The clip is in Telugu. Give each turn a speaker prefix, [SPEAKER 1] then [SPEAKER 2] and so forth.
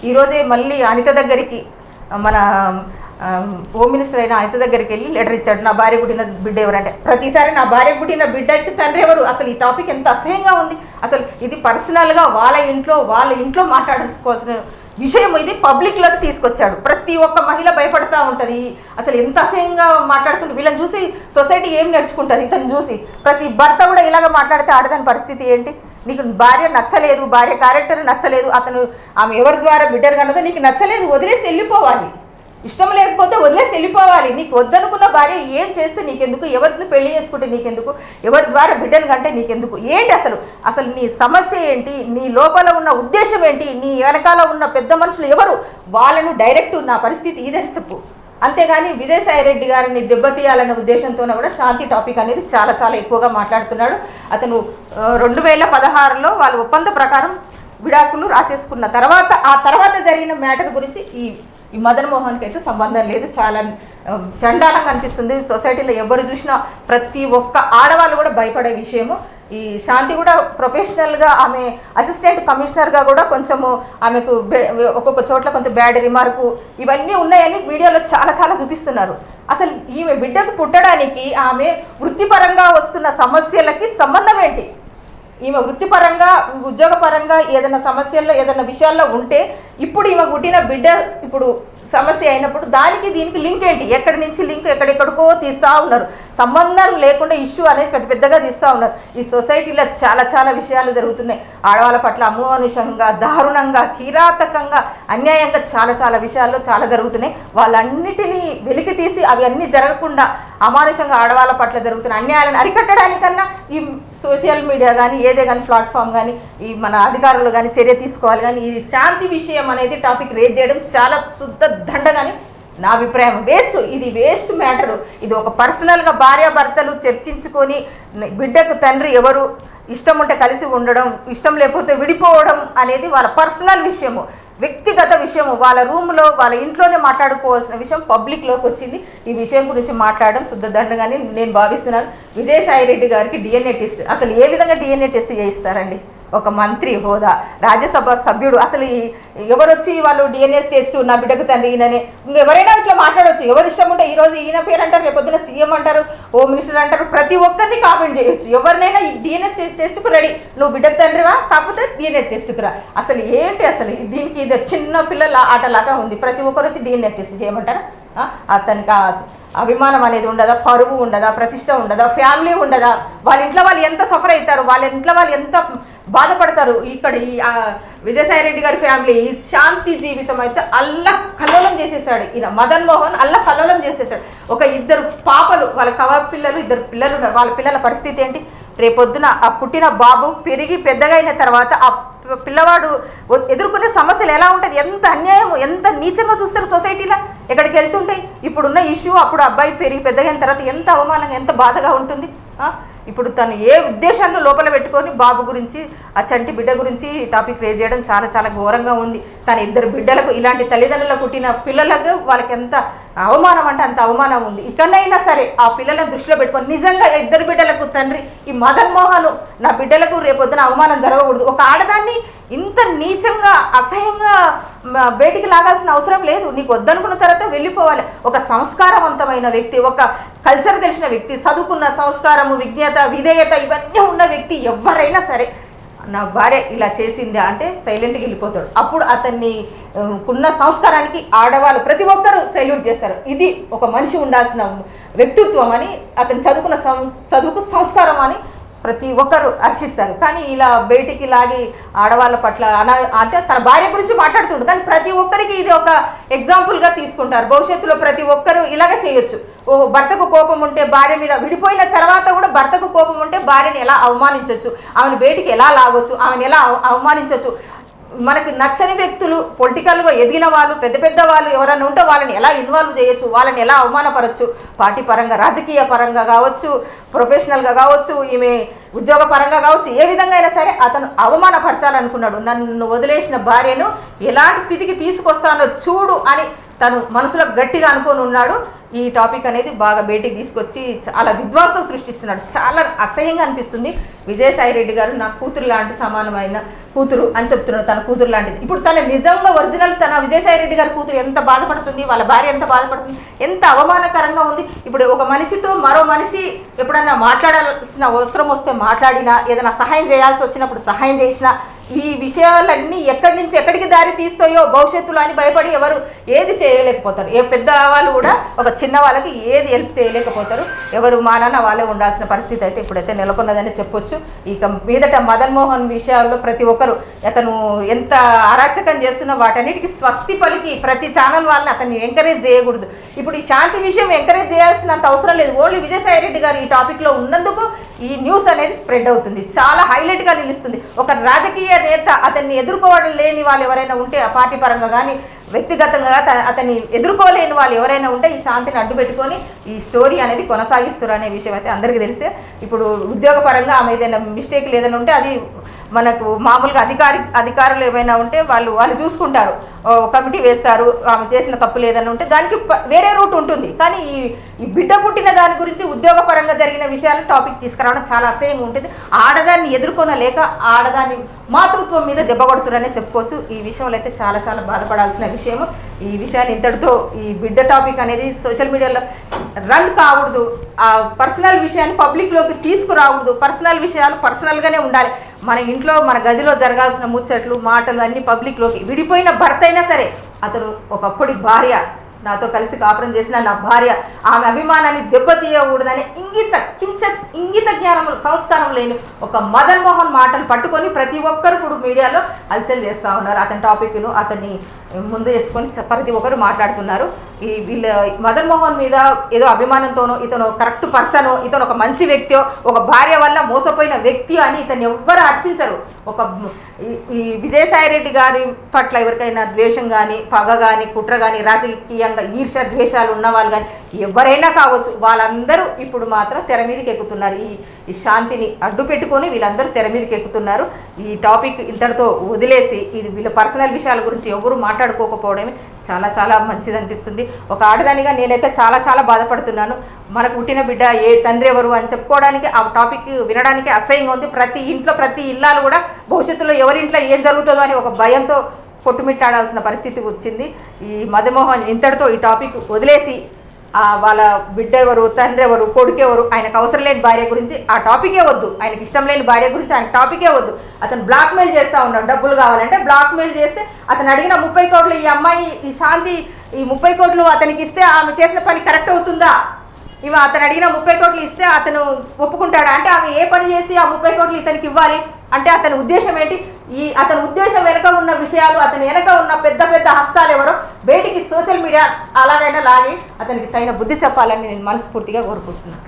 [SPEAKER 1] ఈరోజే మళ్ళీ అనిత దగ్గరికి మన హోమ్ మినిస్టర్ అయిన అనిత దగ్గరికి వెళ్ళి లెటర్ ఇచ్చాడు, నా భార్య పుట్టిన బిడ్డ ఎవరంటే. ప్రతిసారి నా భార్య పుట్టిన బిడ్డకి తండ్రి ఎవరు? అసలు ఈ టాపిక్ ఎంత అసహ్యంగా ఉంది. అసలు ఇది పర్సనల్గా వాళ్ళ ఇంట్లో మాట్లాడుకోవాల్సిన విషయం ఇది పబ్లిక్లోకి తీసుకొచ్చాడు. ప్రతి ఒక్క మహిళ భయపడతా ఉంటుంది. అసలు ఎంత అసహ్యంగా మాట్లాడుతుంది. వీళ్ళని చూసి సొసైటీ ఏం నేర్చుకుంటుంది? ఇతను చూసి ప్రతి భర్త కూడా ఇలాగ మాట్లాడితే ఆడదాని పరిస్థితి ఏంటి? నీకు భార్య నచ్చలేదు, భార్య క్యారెక్టర్ నచ్చలేదు, ఆమె ఎవరి ద్వారా బిడ్డరు కన్నదో నీకు నచ్చలేదు, వదిలేసి వెళ్ళిపోవాలి. ఇష్టం లేకపోతే వదిలేసి వెళ్ళిపోవాలి. నీకు వద్దనుకున్న భార్య ఏం చేస్తే నీకెందుకు? ఎవరిని పెళ్లి చేసుకుంటే నీకెందుకు? ఎవరి ద్వారా బిడ్డను కంటే నీకెందుకు? ఏంటి అసలు నీ సమస్య ఏంటి? నీ లోపల ఉన్న ఉద్దేశం ఏంటి? నీ వెనకాల ఉన్న పెద్ద మనుషులు ఎవరు? వాళ్ళను డైరెక్ట్ నా పరిస్థితి ఇదని చెప్పు. అంతేగాని విజయసాయి రెడ్డి గారిని దెబ్బతీయాలనే ఉద్దేశంతోనే కూడా శాంతి టాపిక్ అనేది చాలా చాలా ఎక్కువగా మాట్లాడుతున్నాడు. అతను 2016లో వాళ్ళ ఒప్పంద ప్రకారం విడాకులు రాసేసుకున్న తర్వాత ఆ తర్వాత జరిగిన మ్యాటర్ గురించి ఈ మదన్ మోహన్కి అయితే సంబంధం లేదు. చాలా చండాలంగా అనిపిస్తుంది. సొసైటీలో ఎవరు చూసినా ప్రతి ఒక్క ఆడవాళ్ళు కూడా భయపడే విషయము. ఈ శాంతి కూడా ప్రొఫెషనల్గా ఆమె అసిస్టెంట్ కమిషనర్గా కూడా కొంచెము ఆమెకు ఒక్కొక్క చోట్ల కొంచెం బ్యాడ్ రిమార్కు ఇవన్నీ ఉన్నాయని మీడియాలో చాలా చాలా చూపిస్తున్నారు. అసలు ఈమె బిడ్డకు పుట్టడానికి ఆమె వృత్తిపరంగా వస్తున్న సమస్యలకి సంబంధం ఏంటి? ఈమె వృత్తిపరంగా ఉద్యోగపరంగా ఏదైనా సమస్యల్లో ఏదైనా విషయాల్లో ఉంటే ఇప్పుడు ఈమె పుట్టిన బిడ్డ ఇప్పుడు సమస్య అయినప్పుడు దానికి దీనికి లింక్ ఏంటి? ఎక్కడి నుంచి లింక్ ఎక్కడెక్కడికో తీస్తూ ఉన్నారు. సంబంధం లేకుండా ఇష్యూ అనేది పెద్దగా తీస్తూ ఉన్నారు. ఈ సొసైటీలో చాలా చాలా విషయాలు జరుగుతున్నాయి. ఆడవాళ్ళ పట్ల అమానుషంగా, దారుణంగా, కిరాతకంగా, అన్యాయంగా చాలా చాలా విషయాల్లో చాలా జరుగుతున్నాయి. వాళ్ళన్నిటినీ వెలికి తీసి అవి అన్నీ జరగకుండా అమానుషంగా ఆడవాళ్ళ పట్ల జరుగుతున్న అన్యాయాలను అరికట్టడానికన్నా ఈ సోషల్ మీడియా కానీ ఏదే కానీ ప్లాట్ఫామ్ కానీ ఈ మన అధికారులు కానీ చర్య తీసుకోవాలి. కానీ ఈ శాంతి విషయం అనేది టాపిక్ రేజ్ చేయడం చాలా శుద్ధ దండగాని నా అభిప్రాయం. ఇది వేస్ట్ మ్యాటరు. ఇది ఒక పర్సనల్గా భార్యాభర్తలు చర్చించుకొని బిడ్డకు తండ్రి ఎవరు, ఇష్టం ఉంటే కలిసి ఉండడం, ఇష్టం లేకపోతే విడిపోవడం అనేది వాళ్ళ పర్సనల్ విషయము, వ్యక్తిగత విషయము. వాళ్ళ రూమ్లో వాళ్ళ ఇంట్లోనే మాట్లాడుకోవాల్సిన విషయం పబ్లిక్లోకి వచ్చింది. ఈ విషయం గురించి మాట్లాడడం శుద్ధ దండగానే నేను భావిస్తున్నాను. విజయసాయి రెడ్డి గారికి డిఎన్ఏ టెస్ట్ అసలు ఏ విధంగా డిఎన్ఏ టెస్ట్ చేయిస్తారండి? ఒక మంత్రి హోదా, రాజ్యసభ సభ్యుడు, అసలు ఎవరొచ్చి వాళ్ళు డిఎన్ఏ టెస్ట్ నా బిడ్డకు తండ్రి ఈయననే ఇంకెవరైనా ఇట్లా మాట్లాడవచ్చు. ఎవరు ఇష్టం ఉంటే ఈరోజు ఈయన పేరు అంటారు, రేపొద్దున సీఎం అంటారు, హోమ్ మినిస్టర్ అంటారు, ప్రతి ఒక్కరిని కామెంట్ చేయొచ్చు. ఎవరినైనా ఈ డిఎన్ఏ టెస్ట్కు రెడీ, నువ్వు బిడ్డకు తండ్రివా కాకపోతే డిఎన్ఏ టెస్ట్కు రా. అసలు ఏంటి? అసలు దీనికి ఇది చిన్న పిల్లల ఆటలాగా ఉంది. ప్రతి ఒక్కరు వచ్చి డిఎన్ఏ టెస్ట్ చేయమంటారా? అతనికి అభిమానం అనేది ఉండదా? పరువు ఉండదా? ప్రతిష్ట ఉండదా? ఫ్యామిలీ ఉండదా? వాళ్ళ ఇంట్లో వాళ్ళు ఎంత సఫర్ అవుతారు, వాళ్ళ ఇంట్లో వాళ్ళు ఎంత బాధపడతారు. ఇక్కడ ఈ విజయసాయి రెడ్డి గారి ఫ్యామిలీ ఈ శాంతి జీవితం అయితే కల్లోలం చేసేసాడు. ఈయన మదన్ మోహన్ కల్లోలం చేసేసాడు. ఒక 2 పాపలు, వాళ్ళ పిల్లలు, 2 పిల్లలు ఉన్నారు. వాళ్ళ పిల్లల పరిస్థితి ఏంటి? రేపొద్దున ఆ పుట్టిన బాబు పెరిగి పెద్దగా అయిన తర్వాత ఆ పిల్లవాడు ఎదుర్కొనే సమస్యలు ఎలా ఉంటుంది? ఎంత అన్యాయం, ఎంత నీచంగా చూస్తారు సొసైటీలో. ఎక్కడికి వెళ్తుంటాయి ఇప్పుడున్న ఇష్యూ. అప్పుడు అబ్బాయి పెరిగి పెద్దగైన తర్వాత ఎంత అవమానంగా, ఎంత బాధగా ఉంటుంది. ఇప్పుడు తను ఏ ఉద్దేశాన్ని లోపల పెట్టుకొని బాబు గురించి, ఆ చంటి బిడ్డ గురించి టాపిక్ రేజ్ చేయడం చాలా చాలా ఘోరంగా ఉంది. తన 2 బిడ్డలకు, ఇలాంటి తల్లిదండ్రులకు పుట్టిన పిల్లలకు వాళ్ళకి ఎంత అవమానం అంటే అంత అవమానం ఉంది. ఇకనైనా సరే ఆ పిల్లలను దృష్టిలో పెట్టుకొని నిజంగా 2 బిడ్డలకు తండ్రి ఈ మదన్ మోహన్ నా బిడ్డలకు రేపొద్దున అవమానం జరగకూడదు. ఒక ఆడదాన్ని ఇంత నీచంగా అసహ్యంగా బయటికి లాగాల్సిన అవసరం లేదు. నీకు వద్దనుకున్న తర్వాత వెళ్ళిపోవాలి. ఒక సంస్కారవంతమైన వ్యక్తి, ఒక కల్చర్ తెలిసిన వ్యక్తి, చదువుకున్న సంస్కారము, విజ్ఞత, విధేయత ఇవన్నీ ఉన్న వ్యక్తి ఎవరైనా సరే నా భార్య ఇలా చేసిందా అంటే సైలెంట్గా వెళ్ళిపోతాడు. అప్పుడు అతన్ని ఉన్న సంస్కారానికి ఆడవాళ్ళు ప్రతి ఒక్కరూ సైల్యూట్ చేస్తారు. ఇది ఒక మనిషి ఉండాల్సిన వ్యక్తిత్వం అని, అతను చదువుకు సంస్కారం అని ప్రతి ఒక్కరు హర్షిస్తారు. కానీ ఇలా బయటికి లాగి ఆడవాళ్ళ పట్ల అంటే తన భార్య గురించి మాట్లాడుతుంటారు. కానీ ప్రతి ఒక్కరికి ఇది ఒక ఎగ్జాంపుల్గా తీసుకుంటారు. భవిష్యత్తులో ప్రతి ఒక్కరు ఇలాగే చేయొచ్చు. భర్తకు కోపం ఉంటే భార్య మీద, విడిపోయిన తర్వాత కూడా భర్తకు కోపం ఉంటే భార్యని ఎలా అవమానించవచ్చు, ఆమెను బయటికి ఎలా లాగొచ్చు, ఆమెను ఎలా అవమానించవచ్చు. మనకు నచ్చని వ్యక్తులు, పొలిటికల్గా ఎదిగిన వాళ్ళు, పెద్ద పెద్ద వాళ్ళు ఎవరైనా ఉంటే వాళ్ళని ఎలా ఇన్వాల్వ్ చేయొచ్చు, వాళ్ళని ఎలా అవమానపరచు, పార్టీ పరంగా, రాజకీయ పరంగా కావచ్చు, ప్రొఫెషనల్గా కావచ్చు, ఈమె ఉద్యోగ పరంగా కావచ్చు, ఏ విధంగా అయినా సరే అతను అవమానపరచాలనుకున్నాడు. నన్ను వదిలేసిన భార్యను ఎలాంటి స్థితికి తీసుకొస్తానో చూడు అని తను మనసులో గట్టిగా అనుకొని ఉన్నాడు. ఈ టాపిక్ అనేది బాగా బయటికి తీసుకొచ్చి చాలా విధ్వంసం సృష్టిస్తున్నాడు. చాలా అసహ్యంగా అనిపిస్తుంది. విజయసాయి రెడ్డి గారు నా కూతురు లాంటి సమానమైన కూతురు అని చెప్తున్నాడు, తన కూతురు లాంటిది. ఇప్పుడు తన నిజంగా ఒరిజినల్ తన విజయసాయి రెడ్డి గారి కూతురు ఎంత బాధపడుతుంది, వాళ్ళ భార్య ఎంత బాధపడుతుంది, ఎంత అవమానకరంగా ఉంది. ఇప్పుడు ఒక మనిషితో మరో మనిషి ఎప్పుడన్నా మాట్లాడాల్సిన అవసరం వస్తే మాట్లాడినా, ఏదైనా సహాయం చేయాల్సి వచ్చినప్పుడు సహాయం చేసినా, ఈ విషయాలన్నీ ఎక్కడి నుంచి ఎక్కడికి దారి తీస్తాయో భవిష్యత్తులో అని భయపడి ఎవరు ఏది చేయలేకపోతారు. ఏ పెద్ద వాళ్ళు కూడా ఒక చిన్న వాళ్ళకి ఏది హెల్ప్ చేయలేకపోతారు. ఎవరు మానాన వాళ్ళే ఉండాల్సిన పరిస్థితి అయితే ఇప్పుడైతే నెలకొన్నదని చెప్పొచ్చు. ఇక మీదట మదన్ మోహన్ విషయాల్లో ప్రతి ఒక్కరు అతను ఎంత అరాచకం చేస్తున్నా వాటన్నిటికీ స్వస్తి పలికి ప్రతి ఛానల్ వాళ్ళని అతన్ని ఎంకరేజ్ చేయకూడదు. ఇప్పుడు ఈ శాంతి విషయం ఎంకరేజ్ చేయాల్సినంత అవసరం లేదు. ఓన్లీ విజయసాయి రెడ్డి గారు ఈ టాపిక్లో ఉన్నందుకు ఈ న్యూస్ అనేది స్ప్రెడ్ అవుతుంది, చాలా హైలైట్గా నిలుస్తుంది. ఒక రాజకీయ నేత అతన్ని ఎదుర్కోవడం లేని వాళ్ళు ఎవరైనా ఉంటే, ఆ పార్టీ పరంగా కానీ వ్యక్తిగతంగా అతన్ని ఎదుర్కోలేని వాళ్ళు ఎవరైనా ఉంటే ఈ శాంతిని అడ్డు పెట్టుకొని ఈ స్టోరీ అనేది కొనసాగిస్తారు అనే విషయం అయితే అందరికీ తెలిసే. ఇప్పుడు ఉద్యోగపరంగా ఆమె ఏదైనా మిస్టేక్ ఏదైనా ఉంటే అది మనకు మామూలుగా అధికారులు ఏమైనా ఉంటే వాళ్ళు చూసుకుంటారు, కమిటీ వేస్తారు. ఆమె చేసిన తప్పులు ఏదైనా ఉంటే దానికి వేరే రూట్ ఉంటుంది. కానీ ఈ బిడ్డ పుట్టిన దాని గురించి ఉద్యోగపరంగా జరిగిన విషయాలు టాపిక్ తీసుకురావడం చాలా అసహ్యంగా ఉంటుంది. ఆడదాన్ని ఎదుర్కొనలేక ఆడదాన్ని మాతృత్వం మీద దెబ్బ కొడుతున్నారనే చెప్పుకోవచ్చు. ఈ విషయంలో అయితే చాలా చాలా బాధపడాల్సిన విషయము. ఈ విషయాన్ని ఇంతటితో ఈ బిడ్డ టాపిక్ అనేది సోషల్ మీడియాలో రన్ కాకూడదు. ఆ పర్సనల్ విషయాన్ని పబ్లిక్లోకి తీసుకురాకూడదు. పర్సనల్ విషయాలు పర్సనల్గానే ఉండాలి. మన ఇంట్లో మన గదిలో జరగాల్సిన ముచ్చట్లు మాటలు అన్నీ పబ్లిక్లోకి, విడిపోయిన భర్త అయినా సరే అతను ఒకప్పటి భార్య, నాతో కలిసి కాపురం చేసిన నా భార్య, ఆమె అభిమానాన్ని దెబ్బతీయకూడదని ఇంగిత జ్ఞానం సంస్కారం లేని ఒక మదన్ మోహన్ మాటలు పట్టుకొని ప్రతి ఒక్కరు కూడా మీడియాలో హల్చల్ చేస్తూ ఉన్నారు. అతని టాపిక్ను అతన్ని ముందు వేసుకొని ప్రతి ఒక్కరు మాట్లాడుతున్నారు. వీళ్ళ మదన్ మోహన్ మీద ఏదో అభిమానంతోనో, ఇతను కరెక్ట్ పర్సనో, ఇతను ఒక మంచి వ్యక్తియో, ఒక భార్య వల్ల మోసపోయిన వ్యక్తి అని ఇతను ఎవ్వరు హర్షించరు. ఈ విజయసాయి రెడ్డి గారి పట్ల ఎవరికైనా ద్వేషం కానీ, పగ కానీ, కుట్ర కానీ, రాజకీయంగా ఈర్ష్య ద్వేషాలు ఉన్న వాళ్ళు కానీ ఎవరైనా కావచ్చు, వాళ్ళందరూ ఇప్పుడు మాత్రం తెర మీదకి ఎక్కుతున్నారు. ఈ శాంతిని అడ్డు పెట్టుకొని వీళ్ళందరూ తెర మీదకి ఎక్కుతున్నారు. ఈ టాపిక్ ఇంతటితో వదిలేసి వీళ్ళ పర్సనల్ విషయాల గురించి ఎవరు మాట్లాడుకోకపోవడమే చాలా చాలా మంచిది అనిపిస్తుంది. ఒక ఆడదానిగా నేనైతే చాలా చాలా బాధపడుతున్నాను. మనకు పుట్టిన బిడ్డ ఏ తండ్రి ఎవరు అని చెప్పుకోవడానికి ఆ టాపిక్ వినడానికి అసహ్యంగా ఉంది. ప్రతి ఇంట్లో ప్రతి ఇల్లాలు కూడా భవిష్యత్తులో ఎవరింట్లో ఏం జరుగుతుందో అని ఒక భయంతో కొట్టుమిట్టాడాల్సిన పరిస్థితి వచ్చింది. ఈ మదన్మోహన్ ఇంతటితో ఈ టాపిక్ వదిలేసి వాళ్ళ బిడ్డ ఎవరు, తండ్రి ఎవరు, కొడుకు ఎవరు, ఆయనకు అవసరం లేని భార్య గురించి ఆ టాపికే వద్దు, ఆయనకి ఇష్టం లేని భార్య గురించి ఆయన టాపికే వద్దు. అతను బ్లాక్మెయిల్ చేస్తూ ఉన్నాడు. డబ్బులు కావాలంటే బ్లాక్మెయిల్ చేస్తే అతను అడిగిన 30 కోట్లు ఈ అమ్మాయి ఈ శాంతి ఈ 30 కోట్లు అతనికి ఇస్తే ఆమె చేసిన పని కరెక్ట్ అవుతుందా? ఇవి అతను అడిగిన 30 కోట్లు ఇస్తే అతను ఒప్పుకుంటాడా? అంటే ఆమె ఏ పని చేసి ఆ 30 కోట్లు ఇతనికి ఇవ్వాలి అంటే అతని ఉద్దేశం ఏంటి? అతని ఉద్దేశం వెనక ఉన్న విషయాలు, అతని వెనక ఉన్న పెద్ద పెద్ద హస్తాలు ఎవరో బయటికి సోషల్ మీడియా అలాగైనా లాగి అతనికి తగిన బుద్ధి చెప్పాలని నేను మనస్ఫూర్తిగా కోరుకుంటున్నాను.